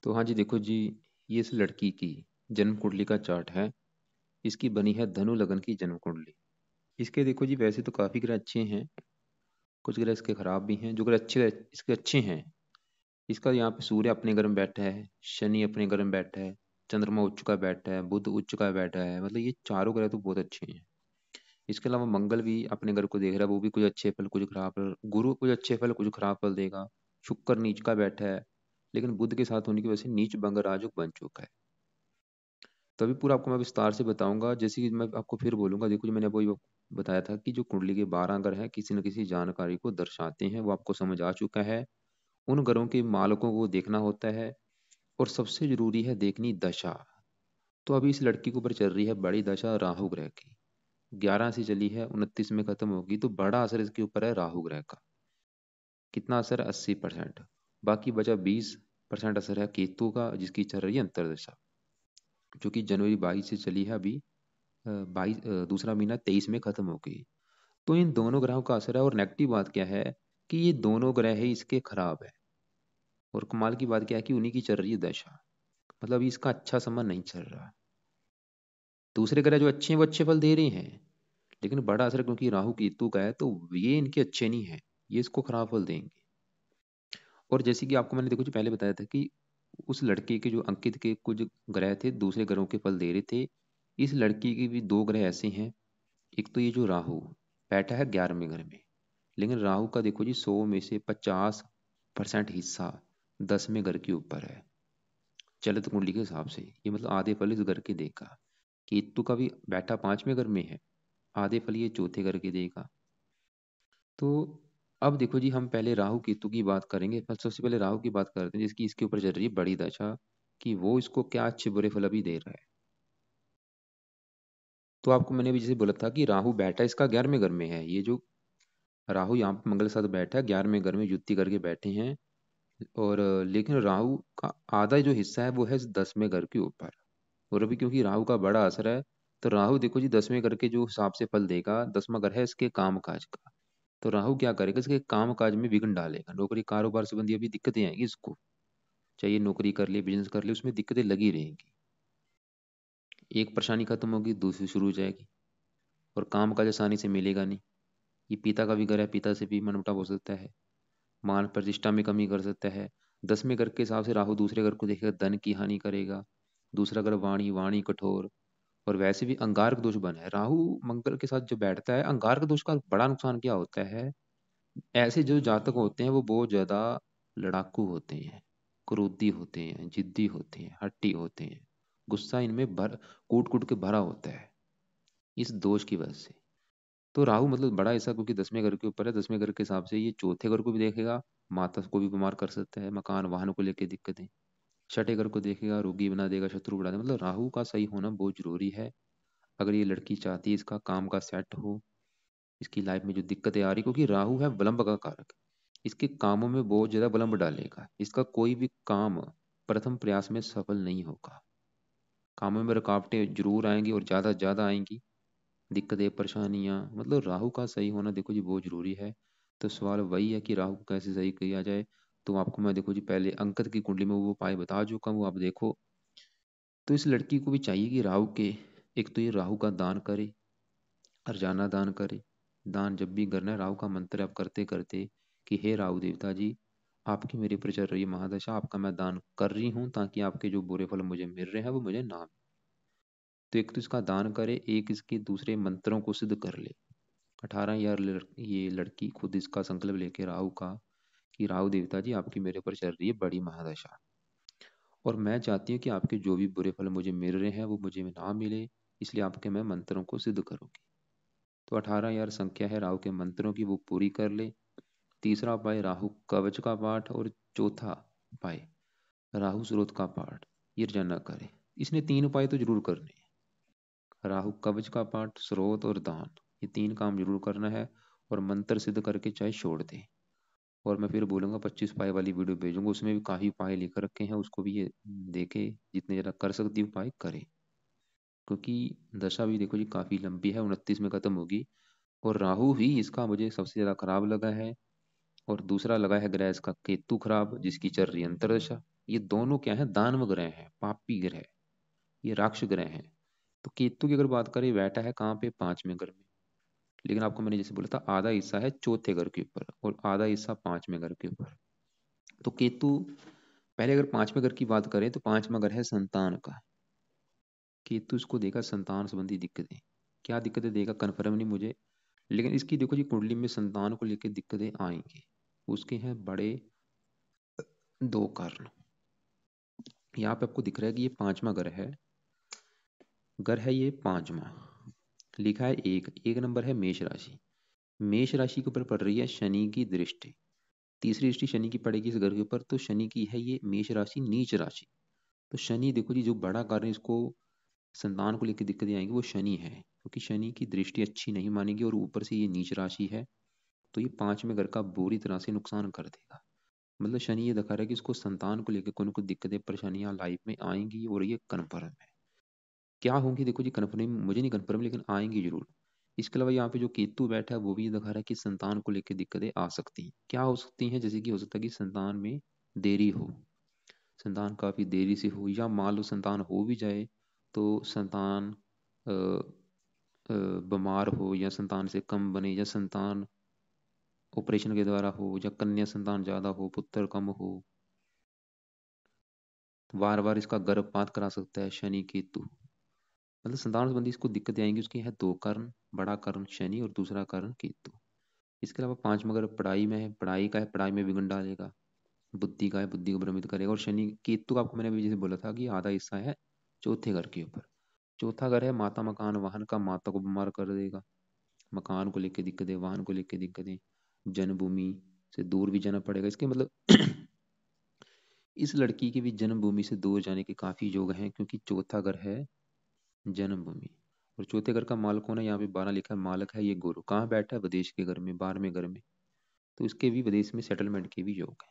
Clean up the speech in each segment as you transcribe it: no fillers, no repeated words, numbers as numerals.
तो हाँ जी, देखो जी, ये इस लड़की की जन्म कुंडली का चार्ट है। इसकी बनी है धनु लगन की जन्म कुंडली। इसके देखो जी, वैसे तो काफ़ी ग्रह अच्छे हैं, कुछ ग्रह इसके खराब भी हैं। जो ग्रह अच्छे इसके अच्छे हैं, इसका यहाँ पे सूर्य अपने घर में बैठा है, शनि अपने घर में बैठा है, चंद्रमा उच्च का बैठा है, बुध उच्च का बैठा है। मतलब ये चारों ग्रह तो बहुत अच्छे हैं। इसके अलावा मंगल भी अपने घर को देख रहा है, वो भी कुछ अच्छे फल कुछ खराब फल। गुरु कुछ अच्छे फल कुछ खराब फल देगा। शुक्र नीच का बैठा है, लेकिन बुध के साथ होने की वजह से नीच भंग राजयोग बन चुका है। तो अभी पूरा आपको मैं विस्तार से बताऊंगा। जैसे कि मैं आपको फिर बोलूंगा, देखो जो मैंने अभी बताया था कि जो कुंडली के 12 ग्रह हैं किसी न किसी जानकारी को दर्शाते हैं, वो आपको समझ आ चुका है। उन ग्रहों के मालकों को देखना होता है, और सबसे जरूरी है देखनी दशा। तो अभी इस लड़की के ऊपर चल रही है बड़ी दशा राहु ग्रह की। 11 से चली है, 29 में खत्म होगी। तो बड़ा असर इसके ऊपर है राहु ग्रह का। कितना असर है? 80%। बाकी बचा 20% असर है केतु का, जिसकी चल रही है अंतरदशा, जो कि जनवरी 22 से चली है अभी। 22 दूसरा महीना 23 में खत्म हो गई। तो इन दोनों ग्रहों का असर है। और नेगेटिव बात क्या है कि ये दोनों ग्रह ही इसके खराब है। और कमाल की बात क्या है कि उन्हीं की चल रही है दशा। मतलब अभी इसका अच्छा समय नहीं चल रहा। दूसरे ग्रह जो अच्छे हैं वो अच्छे फल दे रहे हैं, लेकिन बड़ा असर क्योंकि राहु केतु का है, तो ये इनके अच्छे नहीं है, ये इसको खराब फल देंगे। और जैसे कि आपको मैंने देखो जो पहले बताया था कि उस लड़के के जो अंकित के कुछ ग्रह थे दूसरे ग्रहों के फल दे रहे थे, इस लड़की के भी दो ग्रह ऐसे हैं। एक तो ये जो राहु बैठा है 11वें घर में, लेकिन राहु का देखो जी 100 में से 50% हिस्सा 10वें घर के ऊपर है। चलित कुंडली के हिसाब से ये मतलब आधे फल इस घर के देगा। केतु का भी बैठा 5वें घर में है, आधे फल ये चौथे घर के देगा। तो अब देखो जी, हम पहले राहु केतु की बात करेंगे। पर सबसे पहले राहु की बात करते हैं, जिसकी इसके ऊपर चल रही है बड़ी दशा, कि वो इसको क्या अच्छे बुरे फल अभी दे रहा है। तो आपको मैंने भी जैसे बोला था कि राहु बैठा इसका 11वें घर में है। ये जो राहु यहाँ पे मंगल के साथ बैठा है 11वें घर में युति करके बैठे हैं। और लेकिन राहु का आधा जो हिस्सा है वो है 10वें घर के ऊपर। और अभी क्योंकि राहु का बड़ा असर है, तो राहु देखो जी 10वें घर के जो हिसाब से फल देगा, 10वां घर है इसके काम काज का। तो राहु क्या करेगा? इसके काम काज में विघ्न डालेगा। नौकरी कारोबार संबंधी अभी दिक्कतें आएंगी इसको। चाहे नौकरी कर ले बिजनेस कर ले, उसमें दिक्कतें लगी रहेंगी। एक परेशानी खत्म होगी, दूसरी शुरू हो जाएगी। और काम काज आसानी से मिलेगा नहीं। ये पिता का भी घर है, पिता से भी मनमुटाव हो सकता है। मान प्रतिष्ठा में कमी कर सकता है। 10वें घर के हिसाब से राहु दूसरे घर को देखेगा, धन की हानि करेगा। दूसरा घर वाणी, वाणी कठोर। और वैसे भी अंगारक दोष बना है। राहु मंगल के साथ जो बैठता है, अंगारक दोष का बड़ा नुकसान क्या होता है? ऐसे जो जातक होते हैं वो बहुत ज्यादा लड़ाकू होते हैं, क्रोधी होते हैं, जिद्दी होते हैं, हट्टी होते हैं। गुस्सा इनमें भर कूट कूट के भरा होता है, इस दोष की वजह से। तो राहु मतलब बड़ा ऐसा, क्योंकि 10वें घर के ऊपर है, 10वें घर के हिसाब से ये चौथे घर को भी देखेगा। माता को भी बीमार कर सकता है, मकान वाहन को लेकर दिक्कतें। छठे घर को देखेगा, रोगी बना देगा, शत्रु बढ़ा देगा। मतलब राहु का सही होना बहुत जरूरी है। अगर ये लड़की चाहती है इसका काम का सेट हो, इसकी लाइफ में जो दिक्कतें आ रही, क्योंकि राहु है विलंब का कारक। इसके कामों में बहुत ज्यादा विलंब डालेगा। इसका कोई भी काम प्रथम प्रयास में सफल नहीं होगा। कामों में रुकावटें जरूर आएंगी और ज्यादा ज्यादा आएंगी। दिक्कतें परेशानियां, मतलब राहु का सही होना देखो जी बहुत जरूरी है। तो सवाल वही है कि राहु को कैसे सही किया जाए। तो आपको मैं देखो जी पहले अंकत की कुंडली में वो उपाय बता चुका हूँ, वो आप देखो। तो इस लड़की को भी चाहिए कि राहु के, एक तो ये राहु का दान करे, अर्जाना दान करे। दान जब भी करना है, राहु का मंत्र आप करते करते कि हे राहु देवता जी, आपकी मेरे पर चल रही है महादशा, आपका मैं दान कर रही हूँ, ताकि आपके जो बुरे फल मुझे मिल रहे हैं वो मुझे ना मिले। तो एक तो इसका दान करे, एक इसके दूसरे मंत्रों को सिद्ध कर ले। 18 यार ये लड़की खुद इसका संकल्प लेके राहु का, कि राहु देवता जी आपकी मेरे पर चल रही है बड़ी महादशा, और मैं चाहती हूँ कि आपके जो भी बुरे फल मुझे मिल रहे हैं वो मुझे ना मिले, इसलिए आपके मैं मंत्रों को सिद्ध करूंगी। तो 18 यार संख्या है राहु के मंत्रों की, वो पूरी कर ले। तीसरा उपाय राहु कवच का पाठ, और चौथा उपाय राहु स्रोत का पाठ। ये रोजाना करे। इसने 3 उपाय तो जरूर करने हैं। राहु कवच का पाठ, स्रोत और दान, ये 3 काम जरूर करना है। और मंत्र सिद्ध करके चाहे छोड़ दे। और मैं फिर बोलूंगा 25 उपाय वाली वीडियो भेजूंगा, उसमें भी काफी उपाय लिख रखे हैं, उसको भी ये देखे। जितने ज्यादा कर सकती उपाय करे, क्योंकि दशा भी देखो जी काफी लंबी है, 29 में खत्म होगी। और राहु ही इसका मुझे सबसे ज्यादा खराब लगा है। और दूसरा लगा है ग्रह इसका केतु खराब, जिसकी चल रही है अंतरदशा। ये दोनों क्या है, दानव ग्रह हैं, पापी ग्रह, ये राक्ष ग्रह हैं। तो केतु की अगर बात करें, बैठा है कहाँ पे, पांचवें घर में। लेकिन आपको मैंने जैसे बोला था, आधा हिस्सा है चौथे घर के ऊपर और आधा हिस्सा पांचवें घर के ऊपर। तो केतु, पहले अगर पांचवें घर की बात करें तो पांचवा घर है संतान का। केतु इसको देगा संतान संबंधी दिक्कतें। क्या दिक्कतें देगा कन्फर्म नहीं मुझे, लेकिन इसकी देखो जी कुंडली में संतान को लेकर दिक्कतें आएंगी। उसके हैं बड़े दो कारण। यहाँ पे आपको दिख रहा है कि ये पांचवा घर है, घर है ये पांचवा, लिखा है एक, एक नंबर है मेष राशि। मेष राशि के ऊपर पड़ रही है शनि की दृष्टि, तीसरी दृष्टि शनि की पड़ेगी इस घर के ऊपर। तो शनि की है ये मेष राशि नीच राशि। तो शनि देखो जी, जो बड़ा कारण इसको संतान को लेकर दिक्कतें आएंगी वो शनि है, क्योंकि शनि की दृष्टि अच्छी नहीं मानेगी और ऊपर से ये नीच राशि है। तो ये पांचवें घर का बुरी तरह से नुकसान कर देगा। मतलब शनि ये दिखा रहा है कि इसको संतान को लेकर कोई ना कोई दिक्कतें परेशानियां लाइफ में आएंगी, और ये कन्फर्म है। क्या होंगी देखो जी, कन्फर्म मुझे नहीं कन्फर्म, लेकिन आएंगी जरूर। इसके अलावा यहाँ पे जो केतु बैठा है वो भी दिखा रहा है कि संतान को लेकर दिक्कतें आ सकती हैं। क्या हो सकती हैं, जैसे कि हो सकता है कि संतान में देरी हो, संतान काफी देरी से हो, या मान लो संतान हो भी जाए तो संतान अ, बीमार हो, या संतान से कम बने, या संतान ऑपरेशन के द्वारा हो, या कन्या संतान ज्यादा हो, पुत्र कम हो। बार बार इसका गर्भपात करा सकता है शनि केतु। मतलब संतान संबंधी इसको दिक्कतें आएंगी। उसके है दो कारण, बड़ा कारण शनि और दूसरा कारण केतु। इसके अलावा पांचवा अगर पढ़ाई में है, पढ़ाई का है, पढ़ाई में विघ्न डालेगा। बुद्धि का है, बुद्धि को भ्रमित करेगा। और शनि केतु का आपको मैंने अभी जैसे बोला था कि आधा हिस्सा है चौथे घर के ऊपर। चौथा घर है माता मकान वाहन का, माता को बीमार कर देगा। मकान को लेकर दिक्कतें, वाहन को लेकर दिक्कतें, जन्मभूमि से दूर भी जाना पड़ेगा। इसके मतलब इस लड़की की भी जन्मभूमि से दूर जाने के काफी योग हैं, क्योंकि चौथा घर है जन्मभूमि। और चौथे घर का मालक कौन है, यहाँ पे 12 लिखा है, मालक है ये गुरु। कहाँ बैठा है, विदेश के घर में, 12वें घर में। तो इसके भी विदेश में सेटलमेंट के भी योग है।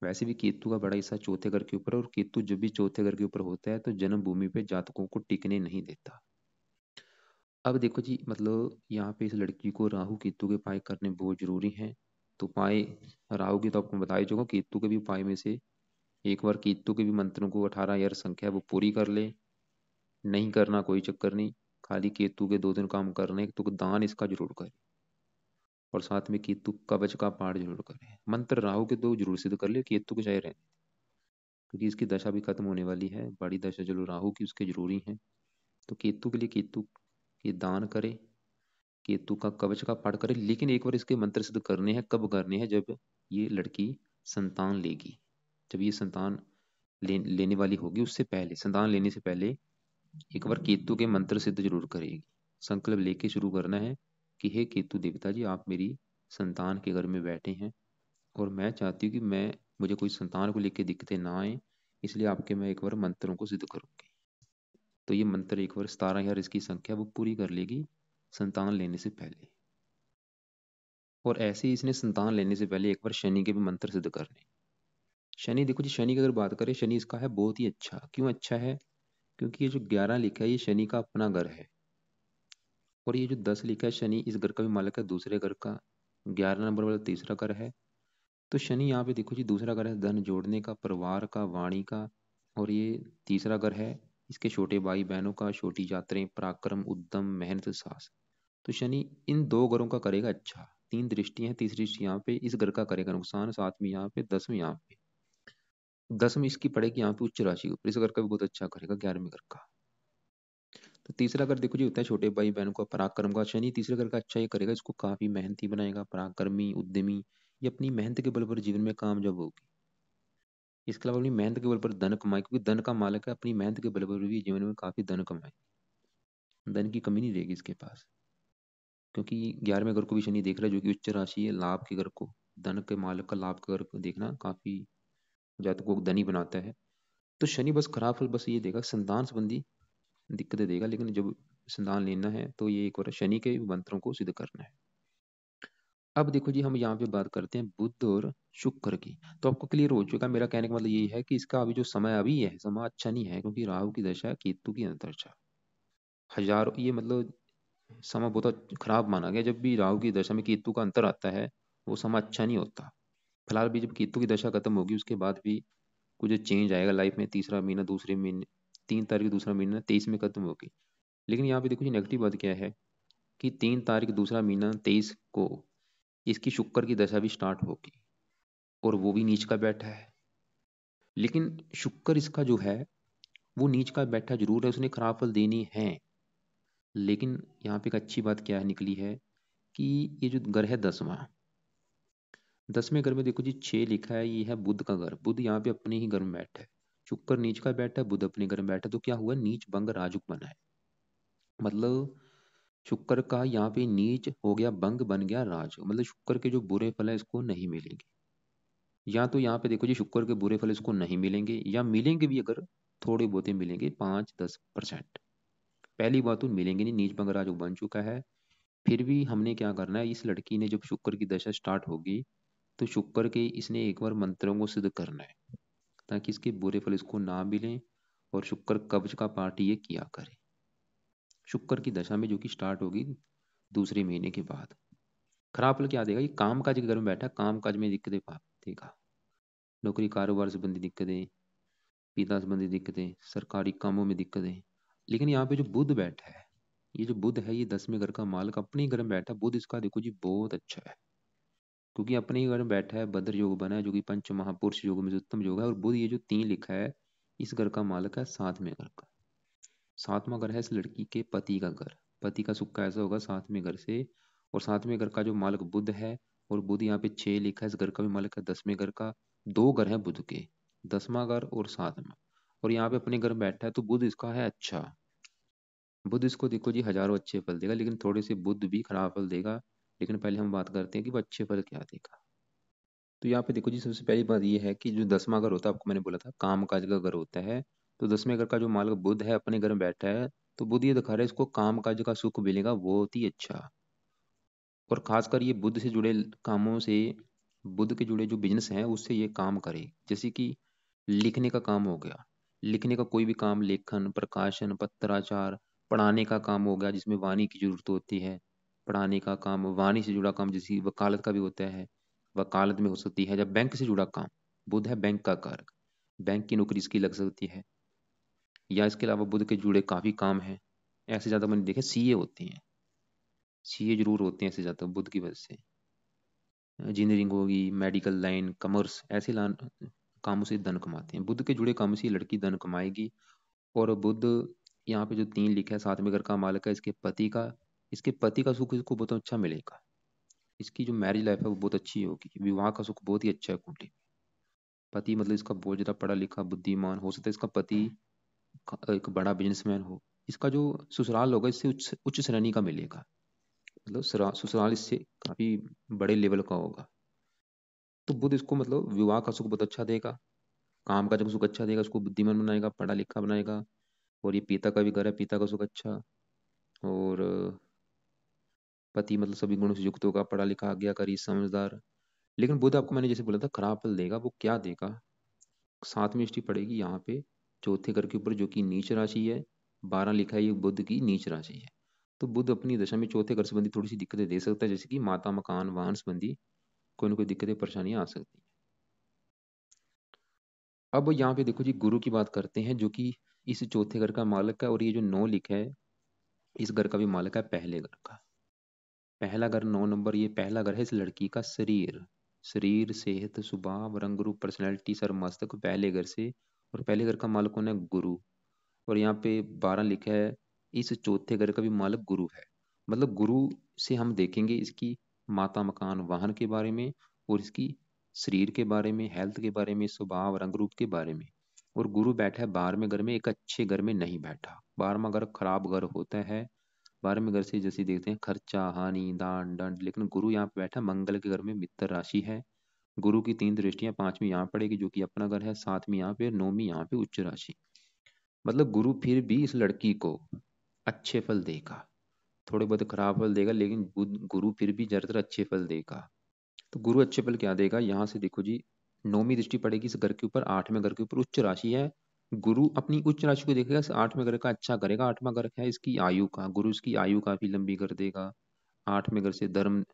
वैसे भी केतु का बड़ा हिस्सा चौथे घर के ऊपर है, और केतु जब भी चौथे घर के ऊपर होता है तो जन्मभूमि पे जातकों को टिकने नहीं देता। अब देखो जी, मतलब यहाँ पे इस लड़की को राहु केतु के उपाय करने बहुत जरूरी हैं। तो उपाय, राहु की तो आपको बता ही चुका, केतु के भी उपाय में से एक बार केतु के भी मंत्रों को 18 संख्या है वो पूरी कर ले। नहीं करना कोई चक्कर नहीं, खाली केतु के 2 दिन काम करने, तो दान इसका जरूर करे। और साथ में केतु कवच का पाठ जरूर करे। मंत्र राहु के दो जरूर सिद्ध कर ले, केतु के चाहे रहे, क्योंकि इसकी दशा भी खत्म होने वाली है। बड़ी दशा चलो राहु की उसके जरूरी है। तो केतु के लिए केतु के दान करे, केतु का कवच का पाठ करे। लेकिन एक बार इसके मंत्र सिद्ध करने हैं, कब करने हैं, जब ये लड़की संतान लेगी, जब ये संतान लेने वाली होगी, उससे पहले, संतान लेने से पहले एक बार केतु के मंत्र सिद्ध जरूर करेगी। संकल्प लेके शुरू करना है कि हे केतु देवता जी, आप मेरी संतान के घर में बैठे हैं, और मैं चाहती हूँ कि मुझे कोई संतान को लेकर दिक्कतें ना आए, इसलिए आपके मैं एक बार मंत्रों को सिद्ध करूंगी। तो ये मंत्र एक बार 17,000 इसकी संख्या वो पूरी कर लेगी संतान लेने से पहले। और ऐसे ही इसने संतान लेने से पहले एक बार शनि के भी मंत्र सिद्ध करने। शनि देखो जी, शनि की अगर बात करें, शनि इसका है बहुत ही अच्छा। क्यों अच्छा है, क्योंकि ये जो 11 लिखा है ये शनि का अपना घर है। और ये जो 10 लिखा है, शनि इस घर का भी मालिक है, दूसरे घर का, 11 नंबर वाला तीसरा घर है। तो शनि यहाँ पे देखो जी, दूसरा घर है धन जोड़ने का, परिवार का, वाणी का। और ये तीसरा घर है इसके छोटे भाई बहनों का, छोटी यात्राएं, पराक्रम, उद्यम, मेहनत, साहस। तो शनि इन दो घरों का करेगा अच्छा। 3 दृष्टि है, तीसरी दृष्टि यहाँ पे इस घर का करेगा नुकसान, साथ में यहाँ पे 10वीं, यहाँ पे 10वीं इसकी पड़ेगी यहाँ पे उच्च राशि के ऊपर। इस घर का भी बहुत अच्छा करेगा, 11वें घर का। तो तीसरा घर देखो जी होता है छोटे भाई बहनों का, पराक्रम का। शनि तीसरे घर का अच्छा ही करेगा, इसको काफी मेहनती बनाएगा, पराक्रमी, उद्यमी। ये अपनी मेहनत के बल पर जीवन में कामयाब होगी। इसके अलावा अपनी मेहनत के बल पर धन कमाए, क्योंकि धन का मालिक है, अपनी मेहनत के बल पर भी जीवन में काफी धन कमाए। धन की कमी नहीं रहेगी इसके पास, क्योंकि 11वें घर को भी शनि देख रहा है, जो कि उच्च राशि है, लाभ के घर को, धन के मालिक का लाभ के घर को देखना काफी जातकों को धनी बनाता है। तो शनि बस खराब फल बस ये देगा, संतान संबंधी दिक्कतें देगा। लेकिन जब संतान लेना है तो ये एक बार शनि के मंत्रों को सिद्ध करना है। अब देखो जी, हम यहाँ पे बात करते हैं बुध और शुक्र की। तो आपको क्लियर हो चुका, मेरा कहने का मतलब यही है कि इसका अभी जो समय अभी है, समय अच्छा नहीं है, क्योंकि राहु की दशा है, केतु की अंतर्दशा। हजारों, ये मतलब समय बहुत खराब माना गया। जब भी राहु की दशा में केतु का अंतर आता है वो समय अच्छा नहीं होता। फिलहाल भी जब केतु की दशा खत्म होगी उसके बाद भी कुछ चेंज आएगा लाइफ में। तीसरा महीना दूसरे महीने, 3 तारीख दूसरा महीना 23 में खत्म होगी। लेकिन यहाँ पे देखो जी नेगेटिव बात क्या है कि 3 तारीख दूसरा महीना 23 को इसकी शुक्र की दशा भी स्टार्ट होगी, और वो भी नीच का बैठा है। लेकिन शुक्र इसका जो है वो नीच का बैठा जरूर है, उसने खराब फल देनी है। लेकिन यहाँ पे एक अच्छी बात क्या है निकली है कि ये जो घर है 10वां, 10वें घर में देखो जी 6 लिखा है, ये है बुध का घर। बुध यहाँ पे अपने ही घर में बैठा है। शुक्र नीच का बैठा है, बुध अपने घर में बैठा है, तो क्या हुआ, नीच भंग राजुक बना है। मतलब शुक्र का यहाँ पे नीच हो गया, भंग बन गया राज। मतलब शुक्र के जो बुरे फल है इसको नहीं मिलेंगे। या तो यहाँ पे देखो जी शुक्र के बुरे फल इसको नहीं मिलेंगे, या मिलेंगे भी अगर थोड़े बहुते मिलेंगे, 5-10%। पहली बात तो मिलेंगे नहीं, नीच भंग राजुक बन चुका है। फिर भी हमने क्या करना है, इस लड़की ने जब शुक्र की दशा स्टार्ट होगी तो शुक्र के इसने एक बार मंत्रों को सिद्ध करना है, ताकि इसके बुरे फल इसको ना मिलें, और शुक्र कवच का पाठ ये किया करे शुक्र की दशा में, जो कि स्टार्ट होगी दूसरे महीने के बाद। खराब फल क्या देगा, ये काम काज के घर में बैठा, काम काज में दिक्कतें देगा। नौकरी कारोबार संबंधी दिक्कतें, पिता संबंधी दिक्कतें, सरकारी कामों में दिक्कतें। लेकिन यहाँ पे जो बुध बैठा है, ये जो बुध है ये 10वें घर का मालिक अपने ही घर में बैठा। बुध इसका देखो जी बहुत अच्छा है, क्योंकि अपने ही घर में बैठा है, भद्र योग बना है जो कि पंच महापुरुष योग में से उत्तम योग है। और बुध ये जो 3 लिखा है, इस घर का मालिक है 7वें घर का। 7वां घर है इस लड़की के पति का घर। पति का सुख कैसा होगा 7वें घर से। और 7वें घर का जो मालिक बुध है, और बुध यहाँ पे 6 लिखा है, इस घर का भी मालिक है 10वें घर का। 2 घर है बुध के, 10वां घर और 7वां। और यहाँ पे अपने घर बैठा है, तो बुध इसका है अच्छा। बुध इसको देखो जी हजारों अच्छे फल देगा, लेकिन थोड़े से बुध भी खराब फल देगा। लेकिन पहले हम बात करते हैं कि वो अच्छे फल क्या देगा। तो यहाँ पे देखो जी सबसे पहली बात ये है कि जो 10वां घर होता है, आपको मैंने बोला था काम काज का घर होता है। तो 10वें घर का जो मालिक बुध है अपने घर में बैठा है, तो बुध ये दिखा रहा है इसको काम काज का सुख मिलेगा बहुत ही अच्छा। और खासकर ये बुध से जुड़े कामों से, बुध के जुड़े जो बिजनेस हैं उससे ये काम करे। जैसे कि लिखने का काम हो गया, लिखने का कोई भी काम, लेखन, प्रकाशन, पत्राचार, पढ़ाने का काम हो गया जिसमें वाणी की जरूरत होती है, पढ़ाने का काम, वाणी से जुड़ा काम, जैसे वकालत का भी होता है, वकालत में हो सकती है। जब बैंक से जुड़ा काम, बुध है बैंक का कारक, बैंक की नौकरी इसकी लग सकती है। या इसके अलावा बुध के जुड़े काफी काम है, ऐसे ज्यादा मैंने देखे सीए होते हैं, सीए जरूर होते हैं ऐसे ज्यादा बुध की वजह से। इंजीनियरिंग होगी, मेडिकल लाइन, कॉमर्स, ऐसे लाइन कामों से धन कमाते हैं। बुध के जुड़े कामों से ये लड़की धन कमाएगी। और बुध यहाँ पे जो 3 लिखा है 7वें घर का मालिक है इसके पति का। इसके पति का सुख इसको बहुत अच्छा मिलेगा। इसकी जो मैरिज लाइफ है वो बहुत अच्छी होगी, विवाह का सुख बहुत ही अच्छा है कुंडली में। पति मतलब इसका बहुत ज्यादा पढ़ा लिखा बुद्धिमान हो सकता है, इसका पति एक बड़ा बिजनेसमैन हो। इसका जो ससुराल होगा इससे उच्च उच्च श्रेणी का मिलेगा। मतलब ससुराल इससे काफी बड़े लेवल का होगा। तो बुध इसको मतलब विवाह का सुख बहुत अच्छा देगा, काम का जब सुख अच्छा देगा, उसको बुद्धिमान बनाएगा, पढ़ा लिखा बनाएगा। और ये पिता का भी घर है, पिता का सुख अच्छा। और पति मतलब सभी गुणों से युक्त होगा, पढ़ा लिखा, आज्ञाकारी, समझदार। लेकिन बुध आपको मैंने जैसे बोला था खराब फल देगा, वो क्या देगा, 7वीं दृष्टि पड़ेगी यहाँ पे चौथे घर के ऊपर जो कि नीच राशि है। 12 लिखा है ये बुध की नीच राशि है। तो बुध अपनी दशा में चौथे घर संबंधी थोड़ी सी दिक्कतें दे सकता है, जैसे कि माता, मकान, वाहन संबंधी कोई ना कोई दिक्कतें परेशानियां आ सकती हैं। अब यहाँ पे देखो जी गुरु की बात करते हैं, जो कि इस चौथे घर का मालिक है। और ये जो 9 लिखा है, इस घर का भी मालिक है पहले घर का। पहला घर 9 नंबर, ये पहला घर है इस लड़की का शरीर। शरीर, सेहत, स्वभाव, रंग रूप, पर्सनैलिटी, सर मस्तक, पहले घर से। और पहले घर का मालिक कौन है, गुरु। और यहाँ पे 12 लिखा है, इस चौथे घर का भी मालिक गुरु है। मतलब गुरु से हम देखेंगे इसकी माता, मकान, वाहन के बारे में, और इसकी शरीर के बारे में, हेल्थ के बारे में, स्वभाव, रंग रूप के बारे में। और गुरु बैठा है 12वें घर में, एक अच्छे घर में नहीं बैठा। 12वां घर खराब घर होता है। 12वें घर से जैसे देखते हैं खर्चा, हानि, दान, दंड। लेकिन गुरु यहाँ पे बैठा मंगल के घर में, मित्र राशि है। गुरु की 3 दृष्टियां, 5वीं यहाँ पड़ेगी जो कि अपना घर है, 7वीं यहाँ पे, 9वीं यहाँ पे उच्च राशि। मतलब गुरु फिर भी इस लड़की को अच्छे फल देगा, थोड़े बहुत खराब फल देगा, लेकिन गुरु फिर भी ज्यादातर अच्छे फल देगा। तो गुरु अच्छे फल क्या देगा, यहाँ से देखो जी 9वीं दृष्टि पड़ेगी इस घर के ऊपर, 8वें घर के ऊपर, उच्च राशि है। गुरु अपनी उच्च राशि को देखेगा, 8वें घर का अच्छा करेगा। 8वां घर है इसकी आयु का, गुरु इसकी आयु काफी लंबी कर देगा। 8वें घर से धर्म,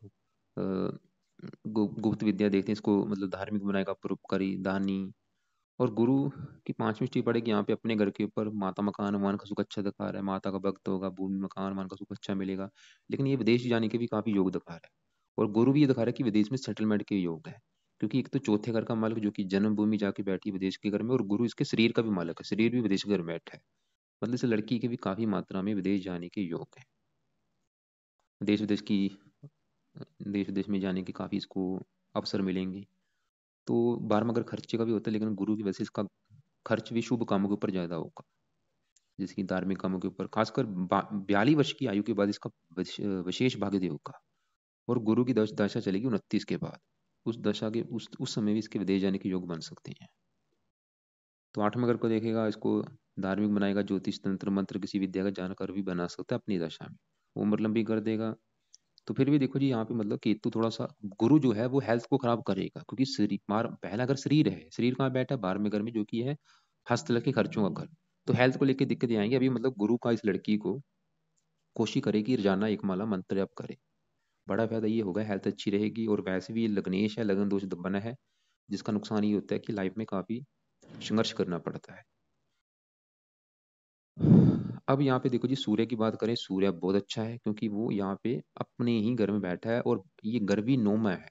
गुप्त विद्या देखते हैं इसको, मतलब धार्मिक बनाएगा, परोपकारी, दानी। और गुरु की पांचवी स्टेप पड़ेगी यहाँ पे, अपने घर के ऊपर माता मकान मान का सुख अच्छा दिखा रहा है, माता का भक्त होगा, भूमि मकान मान का सुख अच्छा मिलेगा। लेकिन ये विदेश जाने के भी काफी योग दिखा रहा है। और गुरु भी ये दिखा रहा है कि विदेश में सेटलमेंट के योग है। क्योंकि एक तो चौथे घर का मालिक जो कि जन्मभूमि जाके बैठी है विदेश के घर में, और गुरु इसके शरीर का भी मालिक है, शरीर भी विदेश के घर में बैठा है। मतलब इस लड़की के भी काफी मात्रा में विदेश जाने के योग है। देश विदेश की देश विदेश में जाने के काफी इसको अवसर मिलेंगे। तो 12वां घर खर्चे का भी होता है, लेकिन गुरु की वजह से इसका खर्च भी शुभ कामों के ऊपर ज्यादा होगा, जैसे कि धार्मिक कामों के ऊपर। खासकर 42 वर्ष की आयु के बाद इसका विशेष भाग्य होगा। और गुरु की दशा चलेगी 29 के बाद। उस दशा के उस समय भी इसके विदेश जाने के योग बन सकते हैं। तो 8वें घर को देखेगा, इसको धार्मिक बनाएगा, ज्योतिष तंत्र मंत्र किसी विद्या का जानकार भी बना सकता है अपनी दशा में। उम्र लंबी कर देगा। तो फिर भी देखो जी यहाँ पे मतलब केतु थोड़ा सा, गुरु जो है वो हेल्थ को खराब करेगा, क्योंकि शरीर पहला घर शरीर है, शरीर कहाँ बैठा है, 12वें घर में, जो कि है हस्तल के खर्चों का घर। तो हेल्थ को लेकर दिक्कत आएंगी अभी। मतलब गुरु का इस लड़की को कोशिश करे कि रोजाना एक माला मंत्र जप करे। बड़ा फायदा ये होगा, हेल्थ अच्छी रहेगी। और वैसे भी ये लग्नेश है, लगन दोष बना है, जिसका नुकसान ये होता है कि लाइफ में काफी संघर्ष करना पड़ता है। अब यहाँ पे देखो जी, सूर्य की बात करें, सूर्य बहुत अच्छा है, क्योंकि वो यहाँ पे अपने ही घर में बैठा है, और ये घर भी नौमा है।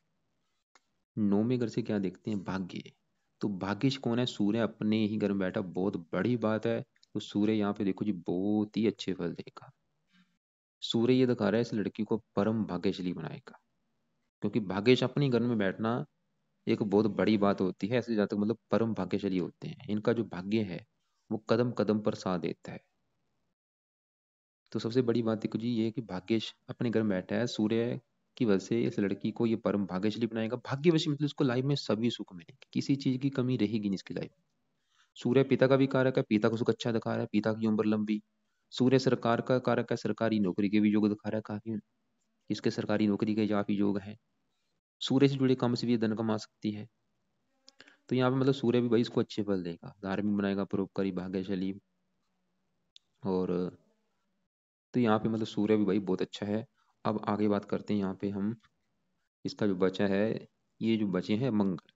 नौवें घर से क्या देखते हैं, भाग्य। तो भाग्यश कौन है, सूर्य अपने ही घर में बैठा, बहुत बड़ी बात है। तो सूर्य यहाँ पे देखो जी बहुत ही अच्छे फल देगा। सूर्य ये दिखा रहा है इस लड़की को परम भाग्यशाली बनाएगा, क्योंकि भाग्यश अपनी घर में बैठना एक बहुत बड़ी बात होती है। ऐसे जातक मतलब परम भाग्यशाली होते हैं, इनका जो भाग्य है वो कदम कदम पर साथ देता है। तो सबसे बड़ी बात देखो जी ये है कि भाग्यश अपने घर में बैठा है, सूर्य की वजह से इस लड़की को ये परम भाग्यशाली बनाएगा। भाग्यवशी मतलब इसको लाइफ में सभी सुख मिलेंगे, किसी चीज की कमी रहेगी नहीं इसकी लाइफ में। सूर्य पिता का भी कारक है, पिता को सुख अच्छा दिखा रहा है, पिता की उम्र लंबी। सूर्य सरकार का कारक है, सरकारी नौकरी के भी योग दिखा रहा है काफी, इसके सरकारी नौकरी के काफी योग है। सूर्य से जुड़े काम से भी ये धन कमा सकती है। तो यहाँ पे मतलब सूर्य भी भाई इसको अच्छे फल देगा, धार्मिक बनाएगा, परोपकारी, भाग्यशाली। और तो यहाँ पे मतलब सूर्य भी भाई बहुत अच्छा है। अब आगे बात करते हैं यहाँ पे हम, इसका जो बचा है, ये जो बचे हैं मंगल।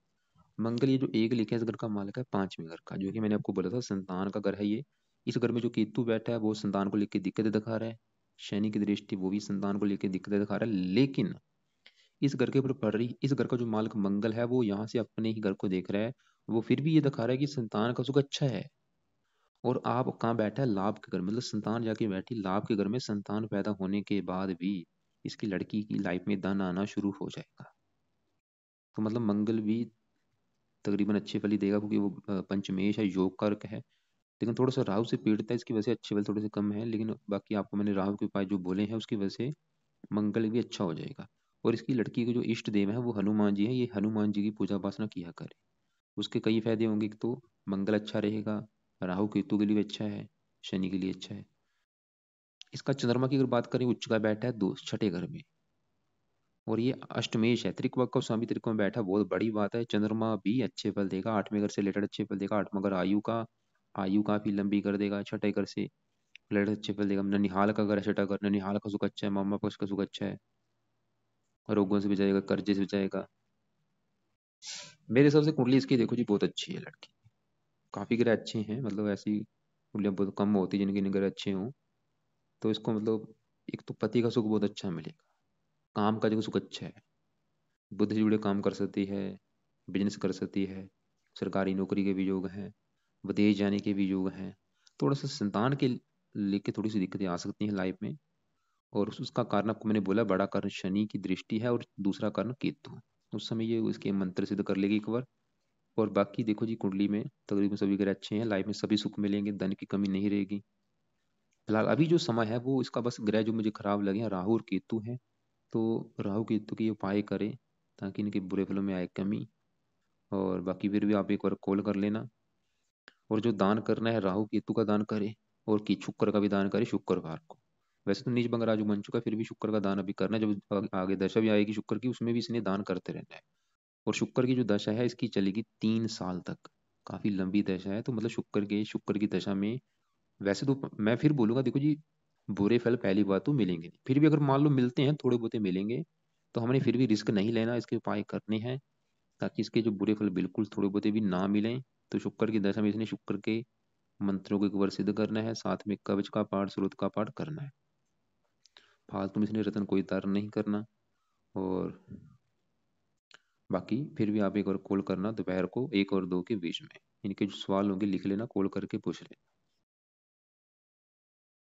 मंगल ये जो एक लिखा है, इस घर का मालिक है 5वें घर का, जो कि मैंने आपको बोला था संतान का घर है ये। इस घर में जो केतु बैठा है वो संतान को लेकर दिक्कतें दिखा रहा है। शनि की दृष्टि वो भी संतान को लेकर दिक्कतें दिखा रहा है। लेकिन इस घर के ऊपर पड़ रही, इस घर का जो मालिक मंगल है वो यहाँ से अपने ही घर को देख रहा है। वो फिर भी ये दिखा रहा है कि संतान का सुख अच्छा है। और आप कहाँ बैठा है, लाभ के घर, मतलब संतान जाके बैठी लाभ के घर में। संतान पैदा होने के बाद भी इसकी लड़की की लाइफ में धन आना शुरू हो जाएगा। तो मतलब मंगल भी तकरीबन अच्छे फल ही देगा, क्योंकि वो पंचमेश है, योग कारक है। लेकिन थोड़ा सा राहु से पीड़ित है, इसकी वजह से अच्छे फल थोड़े से कम है। लेकिन बाकी आपको मैंने राहु के उपाय जो बोले हैं उसकी वजह से मंगल भी अच्छा हो जाएगा। और इसकी लड़की के जो इष्ट देव है वो हनुमान जी है, ये हनुमान जी की पूजा उपासना किया करे। उसके कई फायदे होंगे, एक तो मंगल अच्छा रहेगा, राहु केतु के लिए भी अच्छा है, शनि के लिए अच्छा है। इसका चंद्रमा की अगर बात करें, उच्च का बैठा है दो छठे घर में, और ये अष्टमेश है, त्रिकोण का स्वामी त्रिकोण में बैठा, बहुत बड़ी बात है। चंद्रमा भी अच्छे फल देगा, 8वें घर से रिलेटेड अच्छे फल देगा। 8वां घर आयु काफी लंबी कर देगा। छठे घर से रिलेटेड अच्छे फल देगा। ननिहाल का घर है छठा घर, ननिहाल का सुख अच्छा है, मामा पक्ष का सुख अच्छा है, रोगों से बचाएगा, कर्जे से बचाएगा। मेरे हिसाब से कुंडली इसकी देखो जी बहुत अच्छी है लड़की। काफी ग्रह अच्छे हैं, मतलब ऐसी कुंडलियां बहुत कम होती है जिनके ग्रह अच्छे हों। तो इसको मतलब एक तो पति का सुख बहुत अच्छा मिलेगा, काम का जो सुख अच्छा है, बुद्ध से जुड़े काम कर सकती है, बिजनेस कर सकती है, सरकारी नौकरी के भी योग हैं, विदेश जाने के भी योग हैं। थोड़ा सा संतान के लेके थोड़ी सी दिक्कतें आ सकती हैं लाइफ में। और उसका कारण आपको मैंने बोला, बड़ा कारण शनि की दृष्टि है, और दूसरा कारण केतु। उस समय ये उसके मंत्र सिद्ध कर लेगी एक बार। और बाकी देखो जी कुंडली में तकरीबन सभी ग्रह अच्छे हैं, लाइफ में सभी सुख मिलेंगे, धन की कमी नहीं रहेगी। फिलहाल अभी जो समय है वो इसका बस ग्रह जो मुझे खराब लगे हैं राहु और केतु हैं। तो राहु केतु के उपाय करें ताकि इनके बुरे फलों में आए कमी। और बाकी फिर भी आप एक बार कॉल कर लेना। और जो दान करना है राहु केतु का दान करें, और की शुक्र का भी दान करें शुक्रवार को। वैसे तो नीच भंग राजू बन चुका है, फिर भी शुक्र का दान अभी करना है। जब आगे दशा भी आएगी शुक्र की, उसमें भी इसने दान करते रहना है। और शुक्र की जो दशा है इसकी चलेगी 3 साल तक, काफी लंबी दशा है। तो मतलब शुक्र की दशा में वैसे तो मैं फिर बोलूंगा देखो जी, बुरे फल पहली बात तो मिलेंगे नहीं, फिर भी अगर मान लो मिलते हैं थोड़े बहुते मिलेंगे। तो हमने फिर भी रिस्क नहीं लेना, इसके उपाय करने हैं ताकि इसके जो बुरे फल बिल्कुल थोड़े बहुत भी ना मिलें। तो शुक्र की दशा में इसने शुक्र के मंत्रों को एक बार सिद्ध करना है, साथ में कवच का पाठ, स्रोत का पाठ करना है। फालतू में इसने रतन कोई तार नहीं करना। और बाकी फिर भी आप एक बार कॉल करना दोपहर को 1 और 2 के बीच में। इनके जो सवाल होंगे लिख लेना, कॉल करके पूछ लेना।